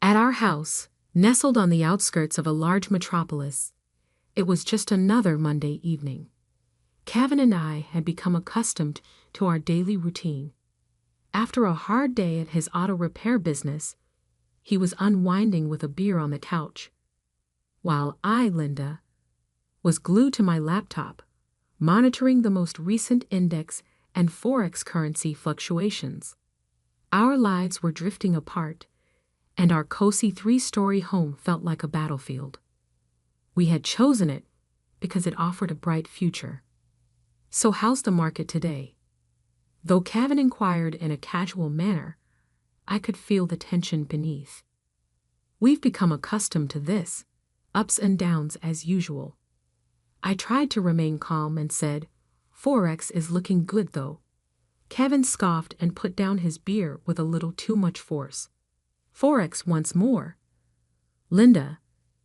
At our house, nestled on the outskirts of a large metropolis, it was just another Monday evening. Kevin and I had become accustomed to our daily routine. After a hard day at his auto repair business, he was unwinding with a beer on the couch, while I, Linda, was glued to my laptop, monitoring the most recent index and forex currency fluctuations. Our lives were drifting apart, and our cozy 3-story home felt like a battlefield. We had chosen it because it offered a bright future. So how's the market today? Though Kevin inquired in a casual manner, I could feel the tension beneath. We've become accustomed to this, ups and downs as usual. I tried to remain calm and said, "Forex is looking good though." Kevin scoffed and put down his beer with a little too much force. "Forex once more. Linda,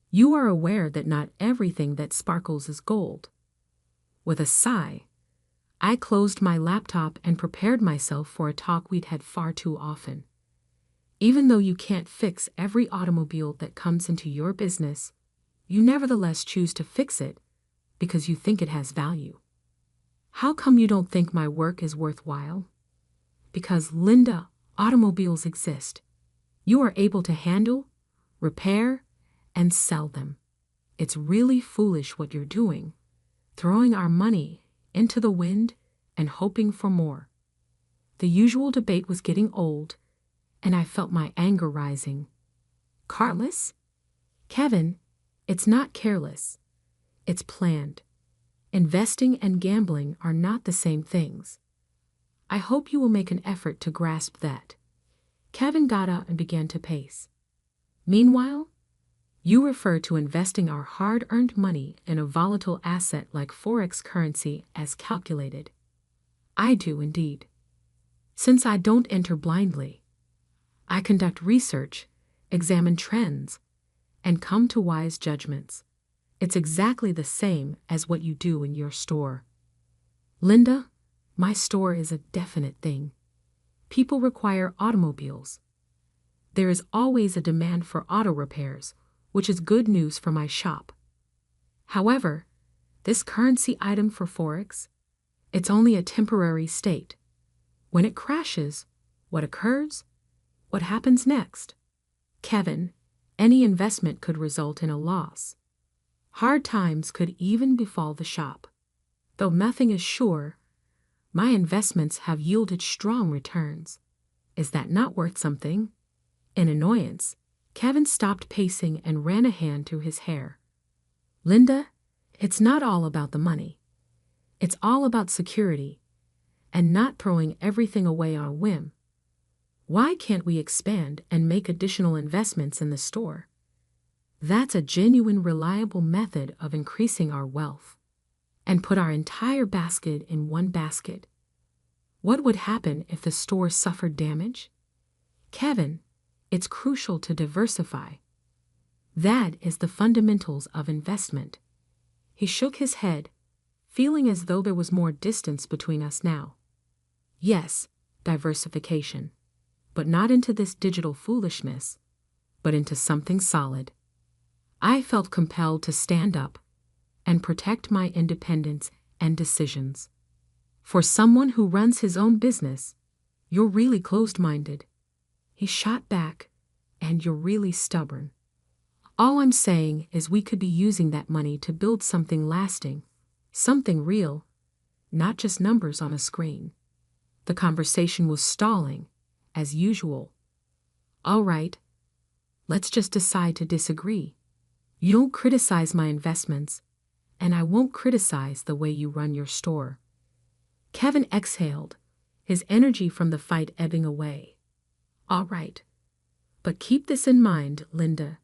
you are aware that not everything that sparkles is gold." With a sigh, I closed my laptop and prepared myself for a talk we'd had far too often. Even though you can't fix every automobile that comes into your business, you nevertheless choose to fix it because you think it has value. How come you don't think my work is worthwhile? Because, Linda, automobiles exist. You are able to handle, repair, and sell them. It's really foolish what you're doing, throwing our money into the wind and hoping for more. The usual debate was getting old, and I felt my anger rising. Careless? Kevin, it's not careless. It's planned. Investing and gambling are not the same things. I hope you will make an effort to grasp that. Kevin got up and began to pace. Meanwhile, you refer to investing our hard-earned money in a volatile asset like forex currency as calculated. I do indeed. Since I don't enter blindly, I conduct research, examine trends, and come to wise judgments. It's exactly the same as what you do in your store. Linda, my store is a definite thing. People require automobiles. There is always a demand for auto repairs, which is good news for my shop. However, this currency item for forex, it's only a temporary state. When it crashes, what occurs? What happens next? Kevin, any investment could result in a loss. Hard times could even befall the shop. Though nothing is sure, my investments have yielded strong returns. Is that not worth something? In annoyance, Kevin stopped pacing and ran a hand through his hair. Linda, it's not all about the money. It's all about security, and not throwing everything away on a whim. Why can't we expand and make additional investments in the store? That's a genuine, reliable method of increasing our wealth. And put our entire basket in one basket. What would happen if the store suffered damage? Kevin, it's crucial to diversify. That is the fundamentals of investment. He shook his head, feeling as though there was more distance between us now. Yes, diversification. But not into this digital foolishness, but into something solid. I felt compelled to stand up and protect my independence and decisions. For someone who runs his own business, you're really closed-minded. He shot back, and you're really stubborn. All I'm saying is we could be using that money to build something lasting, something real, not just numbers on a screen. The conversation was stalling, as usual. All right, let's just decide to disagree. You don't criticize my investments, and I won't criticize the way you run your store. Kevin exhaled, his energy from the fight ebbing away. All right, but keep this in mind, Linda.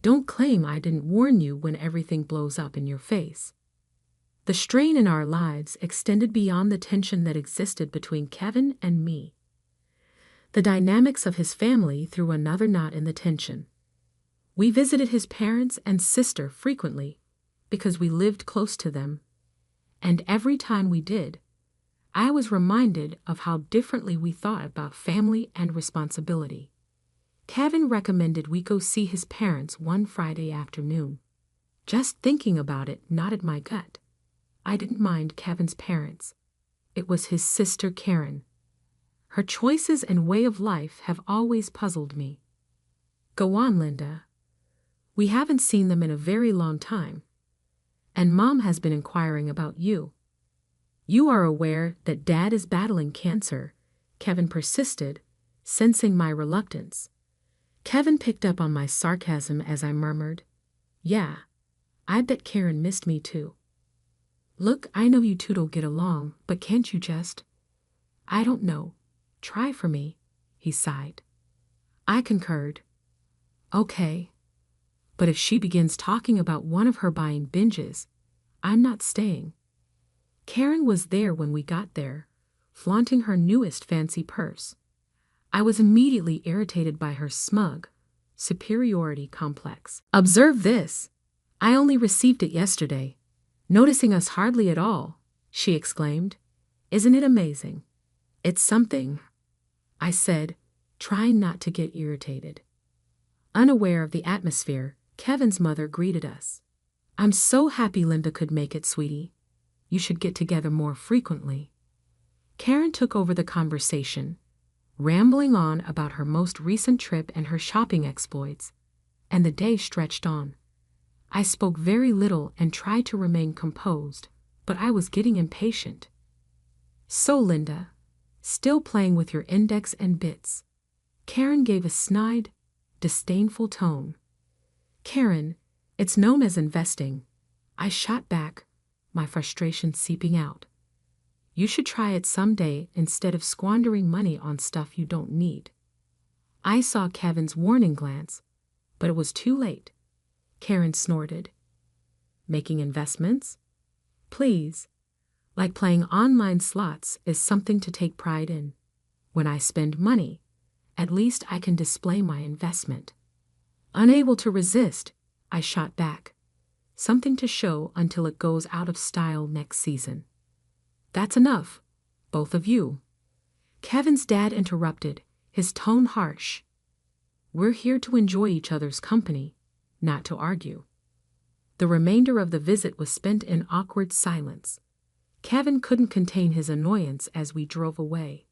Don't claim I didn't warn you when everything blows up in your face. The strain in our lives extended beyond the tension that existed between Kevin and me. The dynamics of his family threw another knot in the tension. We visited his parents and sister frequently because we lived close to them, and every time we did, I was reminded of how differently we thought about family and responsibility. Kevin recommended we go see his parents one Friday afternoon. Just thinking about it knotted my gut. I didn't mind Kevin's parents. It was his sister Karen. Her choices and way of life have always puzzled me. Go on, Linda. We haven't seen them in a very long time. And Mom has been inquiring about you. You are aware that Dad is battling cancer, Kevin persisted, sensing my reluctance. Kevin picked up on my sarcasm as I murmured, "Yeah, I bet Karen missed me too. Look, I know you two'll get along, but can't you just—" "I don't know. Try for me," he sighed. I concurred. "Okay. But if she begins talking about one of her buying binges, I'm not staying." Karen was there when we got there, flaunting her newest fancy purse. I was immediately irritated by her smug superiority complex. "Observe this. I only received it yesterday. Noticing us hardly at all," she exclaimed. "Isn't it amazing?" "It's something," I said, trying not to get irritated. Unaware of the atmosphere, Kevin's mother greeted us. "I'm so happy Linda could make it, sweetie. You should get together more frequently." Karen took over the conversation, rambling on about her most recent trip and her shopping exploits, and the day stretched on. I spoke very little and tried to remain composed, but I was getting impatient. "So, Linda, still playing with your index and bits?" Karen gave a snide, disdainful tone. "Karen, it's known as investing," I shot back, my frustration seeping out. "You should try it someday instead of squandering money on stuff you don't need." I saw Kevin's warning glance, but it was too late. Karen snorted. "Making investments? Please. Like playing online slots is something to take pride in. When I spend money, at least I can display my investment." Unable to resist, I shot back. "Something to show until it goes out of style next season." "That's enough, both of you." Kevin's dad interrupted, his tone harsh. "We're here to enjoy each other's company, not to argue." The remainder of the visit was spent in awkward silence. Kevin couldn't contain his annoyance as we drove away.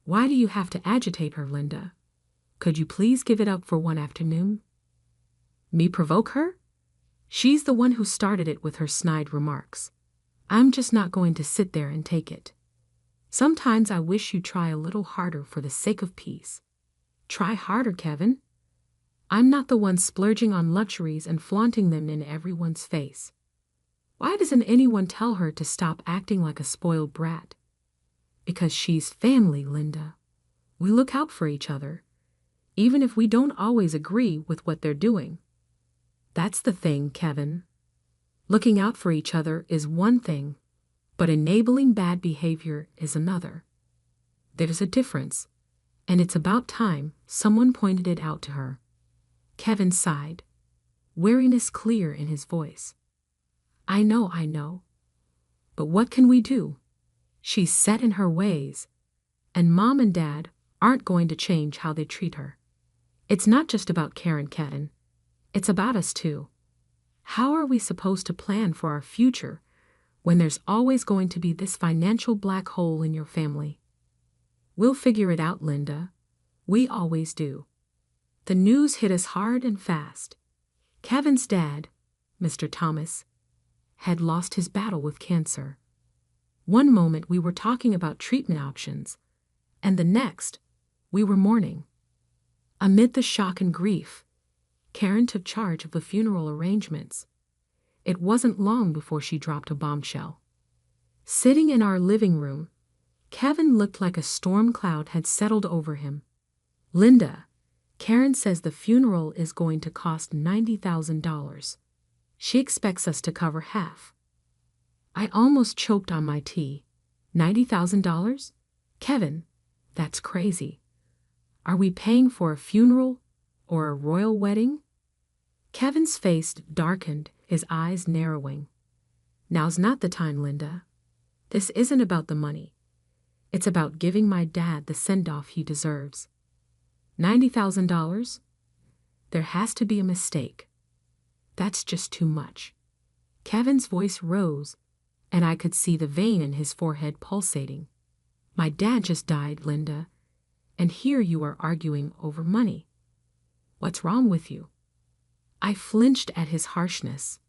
"Why do you have to agitate her, Linda? Could you please give it up for one afternoon?" "Me provoke her? She's the one who started it with her snide remarks. I'm just not going to sit there and take it. Sometimes I wish you'd try a little harder for the sake of peace." "Try harder, Kevin. I'm not the one splurging on luxuries and flaunting them in everyone's face. Why doesn't anyone tell her to stop acting like a spoiled brat?" "Because she's family, Linda. We look out for each other, even if we don't always agree with what they're doing." "That's the thing, Kevin. Looking out for each other is one thing, but enabling bad behavior is another. There's a difference, and it's about time someone pointed it out to her." Kevin sighed, weariness clear in his voice. I know. But what can we do? She's set in her ways, and Mom and Dad aren't going to change how they treat her. It's not just about Karen, Kevin. It's about us too. How are we supposed to plan for our future when there's always going to be this financial black hole in your family? "We'll figure it out, Linda. We always do." The news hit us hard and fast. Kevin's dad, Mr. Thomas, had lost his battle with cancer. One moment we were talking about treatment options, and the next we were mourning. Amid the shock and grief, Karen took charge of the funeral arrangements. It wasn't long before she dropped a bombshell. Sitting in our living room, Kevin looked like a storm cloud had settled over him. "Linda, Karen says the funeral is going to cost $90,000. She expects us to cover half." I almost choked on my tea. $90,000? Kevin, that's crazy. Are we paying for a funeral or a royal wedding? Kevin's face darkened, his eyes narrowing. "Now's not the time, Linda. This isn't about the money. It's about giving my dad the send-off he deserves." $90,000? There has to be a mistake. That's just too much. Kevin's voice rose, and I could see the vein in his forehead pulsating. My dad just died, Linda, and here you are arguing over money. What's wrong with you? I flinched at his harshness.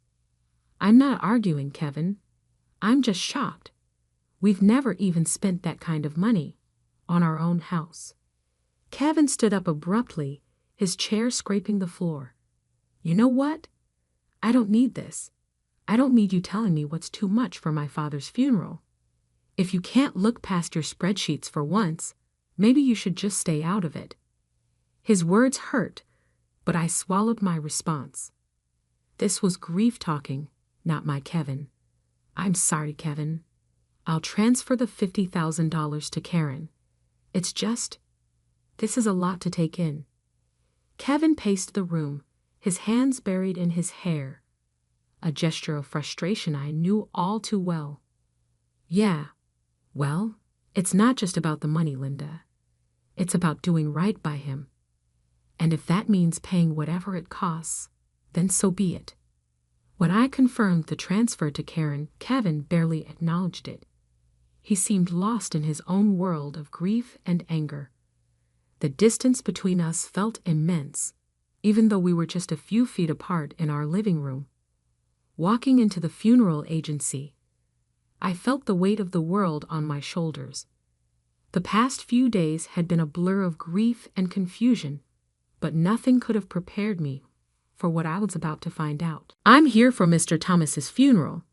I'm not arguing, Kevin. I'm just shocked. We've never even spent that kind of money on our own house. Kevin stood up abruptly, his chair scraping the floor. You know what? I don't need this. I don't need you telling me what's too much for my father's funeral. If you can't look past your spreadsheets for once, maybe you should just stay out of it. His words hurt, but I swallowed my response. This was grief talking, not my Kevin. I'm sorry, Kevin. I'll transfer the $50,000 to Karen. It's just, this is a lot to take in. Kevin paced the room, his hands buried in his hair, a gesture of frustration I knew all too well. Yeah, well, it's not just about the money, Linda. It's about doing right by him. And if that means paying whatever it costs, then so be it. When I confirmed the transfer to Karen, Kevin barely acknowledged it. He seemed lost in his own world of grief and anger. The distance between us felt immense, even though we were just a few feet apart in our living room. Walking into the funeral agency, I felt the weight of the world on my shoulders. The past few days had been a blur of grief and confusion, but nothing could have prepared me for what I was about to find out. I'm here for Mr. Thomas's funeral,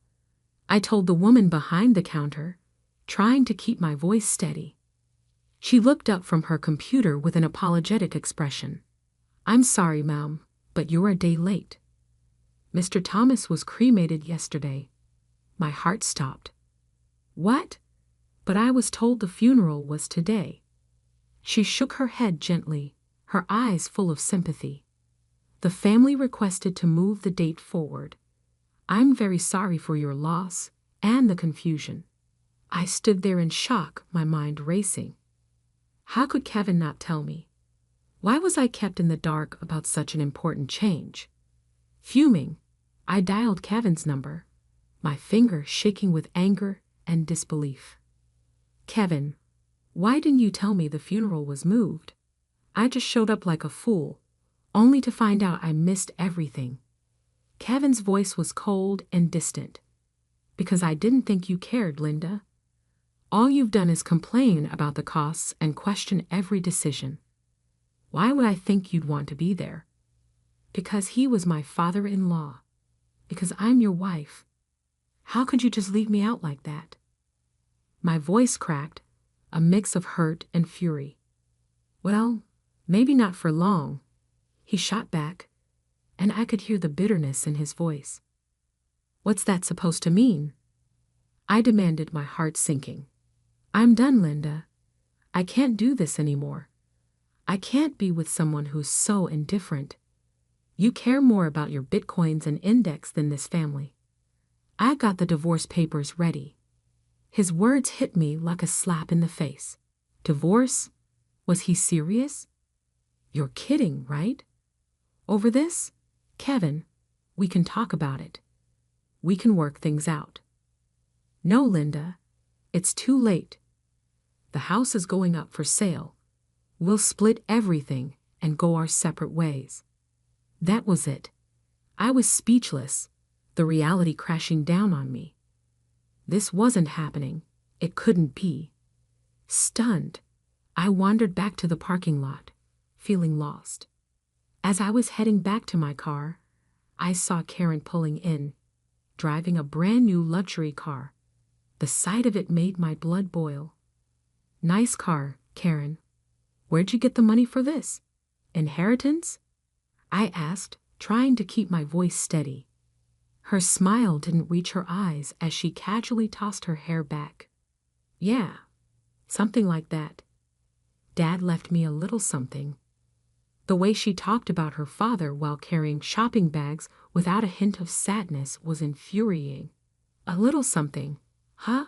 I told the woman behind the counter, trying to keep my voice steady. She looked up from her computer with an apologetic expression. I'm sorry, ma'am, but you're a day late. Mr. Thomas was cremated yesterday. My heart stopped. What? But I was told the funeral was today. She shook her head gently, her eyes full of sympathy. The family requested to move the date forward. I'm very sorry for your loss and the confusion. I stood there in shock, my mind racing. How could Kevin not tell me? Why was I kept in the dark about such an important change? Fuming, I dialed Kevin's number, my finger shaking with anger and disbelief. Kevin, why didn't you tell me the funeral was moved? I just showed up like a fool, only to find out I missed everything. Kevin's voice was cold and distant. Because I didn't think you cared, Linda. All you've done is complain about the costs and question every decision. Why would I think you'd want to be there? Because he was my father-in-law. Because I'm your wife. How could you just leave me out like that? My voice cracked, a mix of hurt and fury. Well, maybe not for long, he shot back, and I could hear the bitterness in his voice. What's that supposed to mean? I demanded, my heart sinking. I'm done, Linda. I can't do this anymore. I can't be with someone who's so indifferent. You care more about your bitcoins and index than this family. I got the divorce papers ready. His words hit me like a slap in the face. Divorce? Was he serious? You're kidding, right? Over this? Kevin, we can talk about it. We can work things out. No, Linda, it's too late. The house is going up for sale. We'll split everything and go our separate ways. That was it. I was speechless, the reality crashing down on me. This wasn't happening. It couldn't be. Stunned, I wandered back to the parking lot, feeling lost. As I was heading back to my car, I saw Karen pulling in, driving a brand new luxury car. The sight of it made my blood boil. Nice car, Karen. Where'd you get the money for this? Inheritance? I asked, trying to keep my voice steady. Her smile didn't reach her eyes as she casually tossed her hair back. Yeah, something like that. Dad left me a little something. The way she talked about her father while carrying shopping bags without a hint of sadness was infuriating. A little something, huh?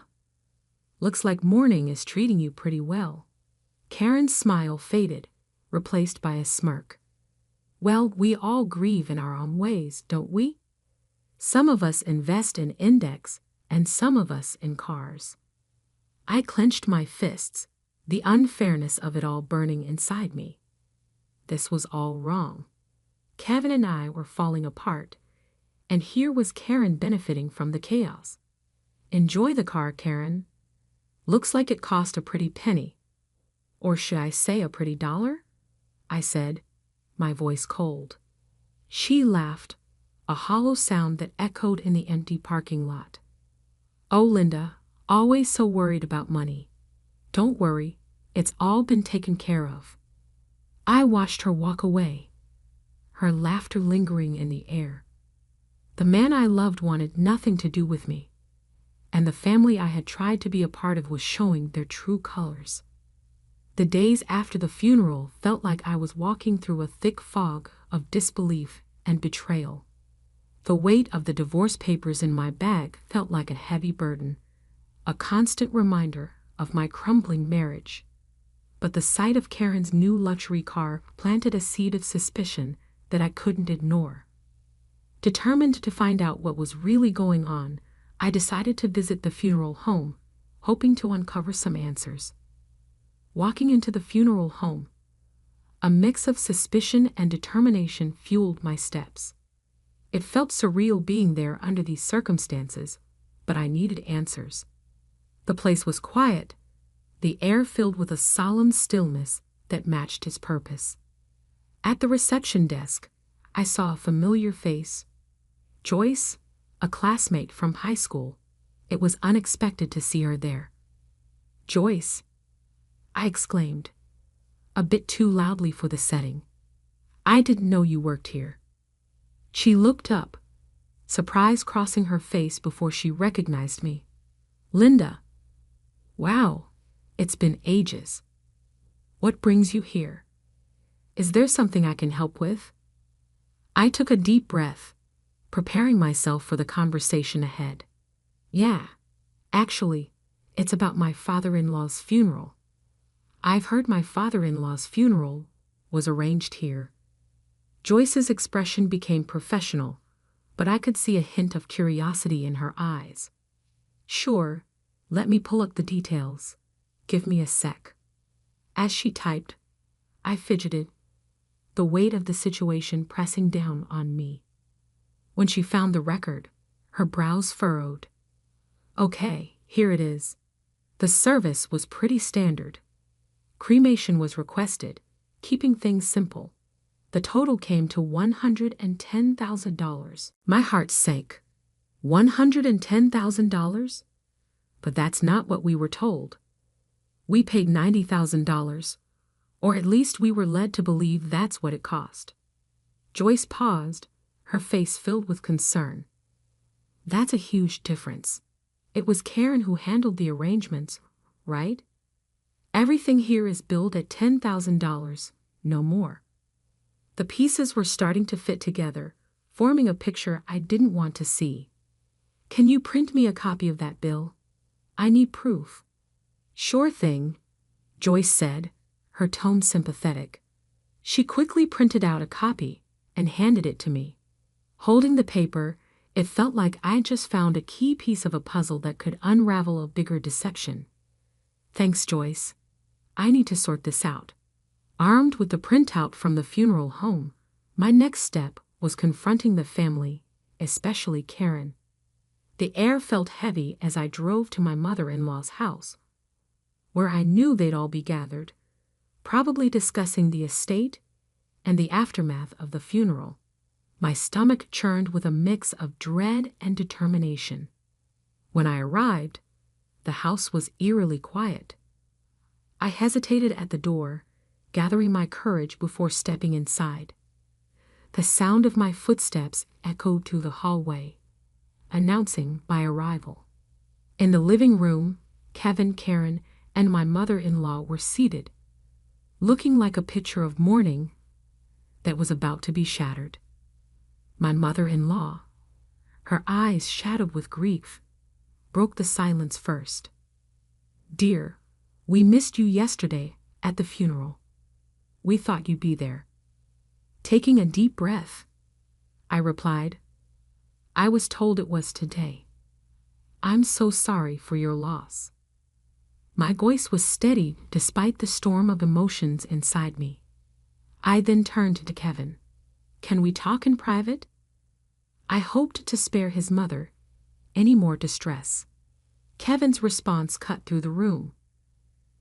Looks like mourning is treating you pretty well. Karen's smile faded, replaced by a smirk. Well, we all grieve in our own ways, don't we? Some of us invest in index, and some of us in cars. I clenched my fists, the unfairness of it all burning inside me. This was all wrong. Kevin and I were falling apart, and here was Karen benefiting from the chaos. Enjoy the car, Karen. Looks like it cost a pretty penny. Or should I say a pretty dollar? I said, my voice cold. She laughed, a hollow sound that echoed in the empty parking lot. Oh, Linda, always so worried about money. Don't worry, it's all been taken care of. I watched her walk away, her laughter lingering in the air. The man I loved wanted nothing to do with me, and the family I had tried to be a part of was showing their true colors. The days after the funeral felt like I was walking through a thick fog of disbelief and betrayal. The weight of the divorce papers in my bag felt like a heavy burden, a constant reminder of my crumbling marriage. But the sight of Karen's new luxury car planted a seed of suspicion that I couldn't ignore. Determined to find out what was really going on, I decided to visit the funeral home, hoping to uncover some answers. Walking into the funeral home, a mix of suspicion and determination fueled my steps. It felt surreal being there under these circumstances, but I needed answers. The place was quiet, the air filled with a solemn stillness that matched its purpose. At the reception desk, I saw a familiar face. Joyce, a classmate from high school. It was unexpected to see her there. Joyce, I exclaimed, a bit too loudly for the setting. I didn't know you worked here. She looked up, surprise crossing her face before she recognized me. Linda. Wow, it's been ages. What brings you here? Is there something I can help with? I took a deep breath, preparing myself for the conversation ahead. Yeah, actually, it's about my father-in-law's funeral. I've heard my father-in-law's funeral was arranged here. Joyce's expression became professional, but I could see a hint of curiosity in her eyes. Sure, let me pull up the details. Give me a sec. As she typed, I fidgeted, the weight of the situation pressing down on me. When she found the record, her brows furrowed. Okay, here it is. The service was pretty standard. Cremation was requested, keeping things simple. The total came to $110,000. My heart sank. $110,000? But that's not what we were told. We paid $90,000, or at least we were led to believe that's what it cost. Joyce paused, her face filled with concern. That's a huge difference. It was Karen who handled the arrangements, right? Everything here is billed at $10,000, no more. The pieces were starting to fit together, forming a picture I didn't want to see. Can you print me a copy of that bill? I need proof. Sure thing, Joyce said, her tone sympathetic. She quickly printed out a copy and handed it to me. Holding the paper, it felt like I just found a key piece of a puzzle that could unravel a bigger deception. Thanks, Joyce. I need to sort this out. Armed with the printout from the funeral home, my next step was confronting the family, especially Karen. The air felt heavy as I drove to my mother-in-law's house, where I knew they'd all be gathered, probably discussing the estate and the aftermath of the funeral. My stomach churned with a mix of dread and determination. When I arrived, the house was eerily quiet. I hesitated at the door, gathering my courage before stepping inside. The sound of my footsteps echoed through the hallway, announcing my arrival. In the living room, Kevin, Karen, and my mother-in-law were seated, looking like a picture of mourning that was about to be shattered. My mother-in-law, her eyes shadowed with grief, broke the silence first. Dear, we missed you yesterday at the funeral. We thought you'd be there." Taking a deep breath, I replied, "I was told it was today. I'm so sorry for your loss." My voice was steady despite the storm of emotions inside me. I then turned to Kevin. "Can we talk in private?" I hoped to spare his mother any more distress. Kevin's response cut through the room.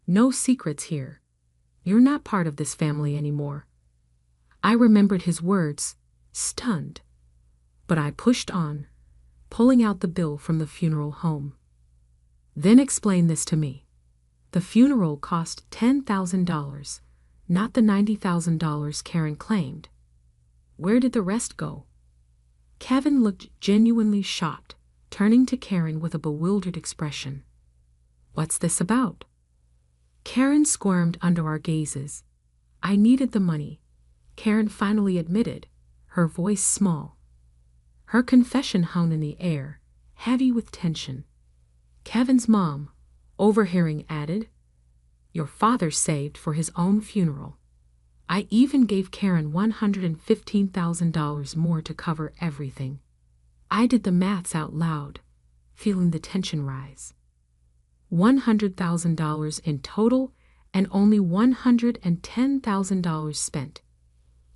"No secrets here. You're not part of this family anymore." I remembered his words, stunned, but I pushed on, pulling out the bill from the funeral home. "Then explain this to me. The funeral cost $10,000, not the $90,000 Karen claimed. Where did the rest go?" Kevin looked genuinely shocked, turning to Karen with a bewildered expression. "What's this about?" Karen squirmed under our gazes. "I needed the money," Karen finally admitted, her voice small. Her confession hung in the air, heavy with tension. Kevin's mom, overhearing, added, "Your father saved for his own funeral. I even gave Karen $115,000 more to cover everything." I did the maths out loud, feeling the tension rise. $100,000 in total and only $110,000 spent.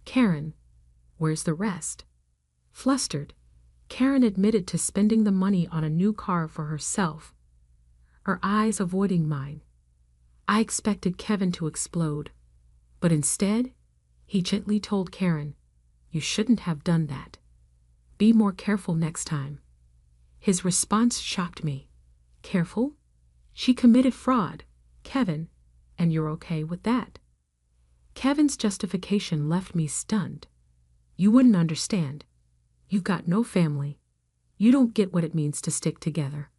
Karen, where's the rest? Flustered, Karen admitted to spending the money on a new car for herself, her eyes avoiding mine. I expected Kevin to explode, but instead, he gently told Karen, "You shouldn't have done that. Be more careful next time." His response shocked me. "Careful? She committed fraud, Kevin, and you're okay with that?" Kevin's justification left me stunned. "You wouldn't understand. You've got no family. You don't get what it means to stick together."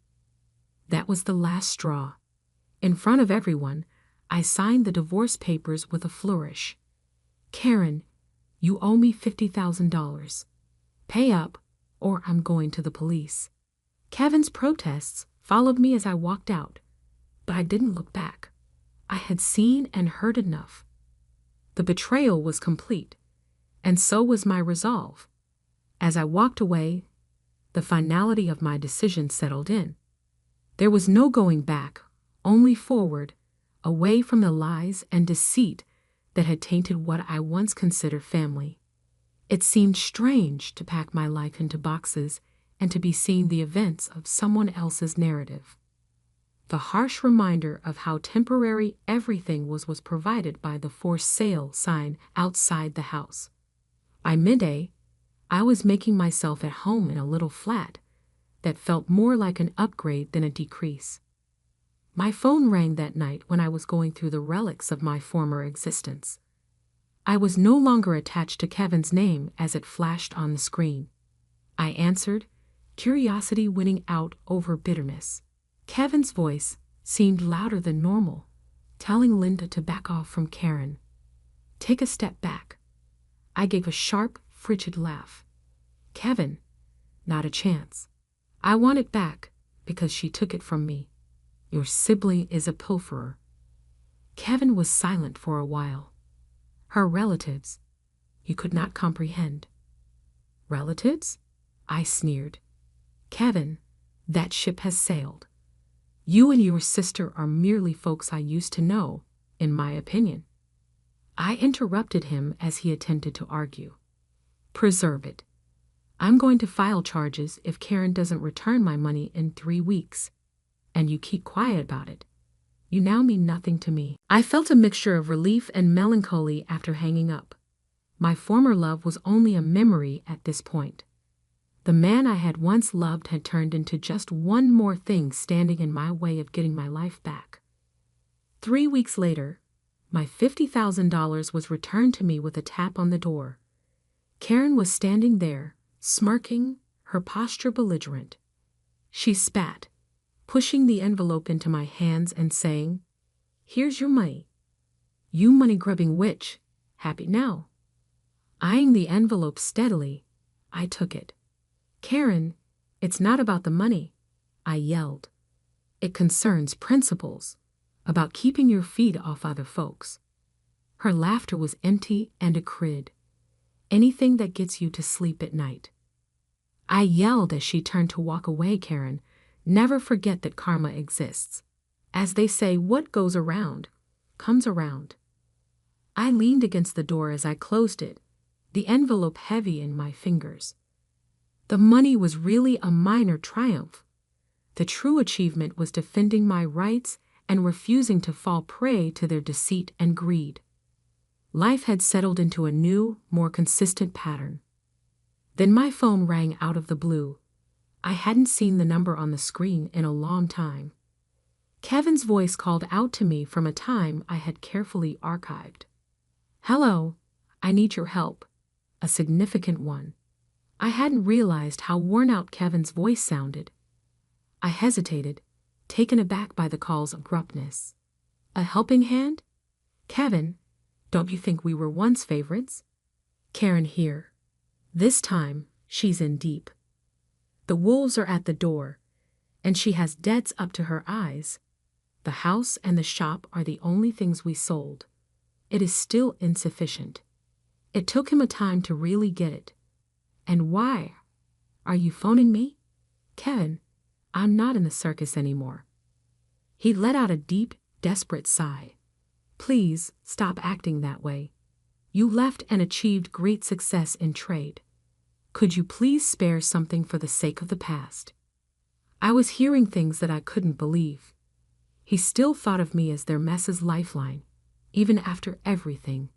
That was the last straw. In front of everyone, I signed the divorce papers with a flourish. "Karen, you owe me $50,000. Pay up, or I'm going to the police." Kevin's protests followed me as I walked out, but I didn't look back. I had seen and heard enough. The betrayal was complete, and so was my resolve. As I walked away, the finality of my decision settled in. There was no going back, only forward, away from the lies and deceit that had tainted what I once considered family. It seemed strange to pack my life into boxes and to be seeing the events of someone else's narrative. The harsh reminder of how temporary everything was provided by the for sale sign outside the house. By midday, I was making myself at home in a little flat that felt more like an upgrade than a decrease. My phone rang that night when I was going through the relics of my former existence. I was no longer attached to Kevin's name as it flashed on the screen. I answered, curiosity winning out over bitterness. Kevin's voice seemed louder than normal, telling Linda to back off from Karen. "Take a step back." I gave a sharp, frigid laugh. "Kevin, not a chance. I want it back because she took it from me. Your sibling is a pilferer." Kevin was silent for a while. "Her relatives," he could not comprehend. "Relatives?" I sneered. "Kevin, that ship has sailed. You and your sister are merely folks I used to know, in my opinion." I interrupted him as he attempted to argue. "Preserve it. I'm going to file charges if Karen doesn't return my money in 3 weeks. And you keep quiet about it. You now mean nothing to me." I felt a mixture of relief and melancholy after hanging up. My former love was only a memory at this point. The man I had once loved had turned into just one more thing standing in my way of getting my life back. 3 weeks later, my $50,000 was returned to me with a tap on the door. Karen was standing there, smirking, her posture belligerent. She spat, pushing the envelope into my hands and saying, "Here's your money. You money-grubbing witch, happy now." Eyeing the envelope steadily, I took it. "Karen, it's not about the money," I yelled. "It concerns principles, about keeping your feet off other folks." Her laughter was empty and acrid. Anything that gets you to sleep at night. I yelled as she turned to walk away. Karen, never forget that karma exists. As they say, what goes around comes around. I leaned against the door as I closed it, the envelope heavy in my fingers. The money was really a minor triumph. The true achievement was defending my rights and refusing to fall prey to their deceit and greed. Life had settled into a new, more consistent pattern. Then my phone rang out of the blue. I hadn't seen the number on the screen in a long time. Kevin's voice called out to me from a time I had carefully archived. "Hello, I need your help." A significant one. I hadn't realized how worn out Kevin's voice sounded. I hesitated, taken aback by the call's abruptness. "A helping hand? Kevin, don't you think we were once favorites?" Karen here. This time, she's in deep. The wolves are at the door, and she has debts up to her eyes. The house and the shop are the only things we sold. It is still insufficient. It took him a time to really get it. And why? Are you phoning me? Kevin, I'm not in the circus anymore. He let out a deep, desperate sigh. Please stop acting that way. You left and achieved great success in trade. Could you please spare something for the sake of the past? I was hearing things that I couldn't believe. He still thought of me as their mess's lifeline, even after everything.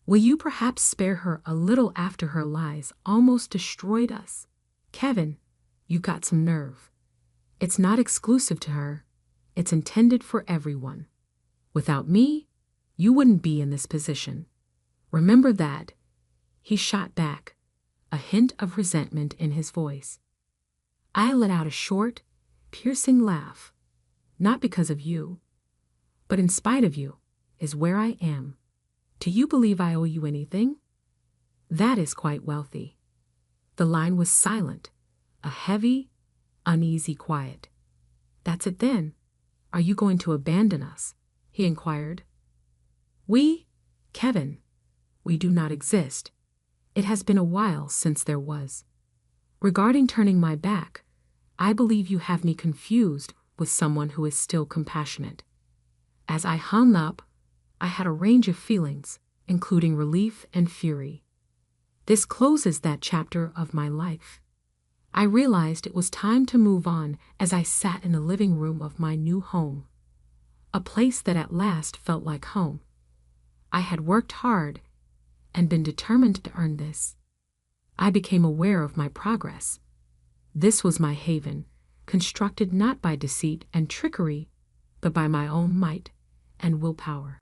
Will you perhaps spare her a little after her lies almost destroyed us? Kevin, you got some nerve. It's not exclusive to her. It's intended for everyone. Without me, you wouldn't be in this position. Remember that." He shot back, a hint of resentment in his voice. I let out a short, piercing laugh. Not because of you, but in spite of you, is where I am. Do you believe I owe you anything? That is quite wealthy. The line was silent, a heavy, uneasy quiet. That's it then. Are you going to abandon us? He inquired. We, Kevin, we do not exist. It has been a while since there was. Regarding turning my back, I believe you have me confused with someone who is still compassionate. As I hung up, I had a range of feelings, including relief and fury. This closes that chapter of my life. I realized it was time to move on as I sat in the living room of my new home, a place that at last felt like home. I had worked hard and been determined to earn this. I became aware of my progress. This was my haven, constructed not by deceit and trickery, but by my own might and willpower.